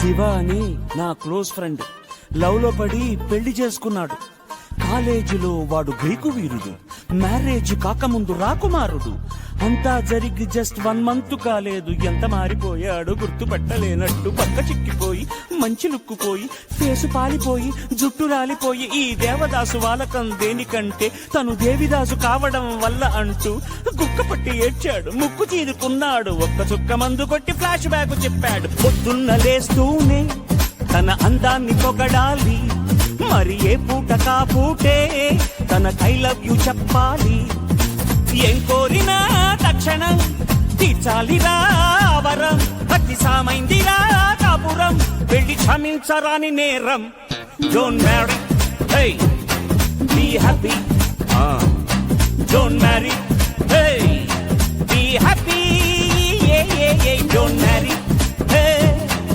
శివ అని నా close friend love లో పడి పెళ్లి చేసుకున్నాడు. కాలేజీలో వాడు గ్రీకు వీరుడు, మ్యారేజ్ కాకముందు రాకుమారుడు. అంతా జరిగి జస్ట్ 1 month కాలేదు, ఎంత మారిపోయాడు గుర్తుపట్టలేనట్టు. పక్క చిక్కిపోయి మంచి లుక్కుపోయి ఫేసు పాలిపోయి జుట్టు రాలిపోయి ఈ దేవదాసు వాలకం దేనికంటే తను దేవిదాసు కావడం వల్ల అంటూ గుక్కపట్టి ఏడ్చాడు, ముక్కు చీదుకున్నాడు. ఒక్క చుక్క మందు కొట్టి ఫ్లాష్ బ్యాక్ చెప్పాడు. పొద్దున్న లేస్తూనే తన అందాన్ని పొగడాలి, మరి ఏ పూట కాపూటే తన ఐ లవ్ యు చెప్పాలి. ఏం కోరినా తక్షణం తీర్చాలిరా వరం, అతి సామైందిరా కాపురం, వెళ్ళి క్షమించరాని నేరం. Don't marry, hey be happy. Don't marry, hey be happy. Don't marry.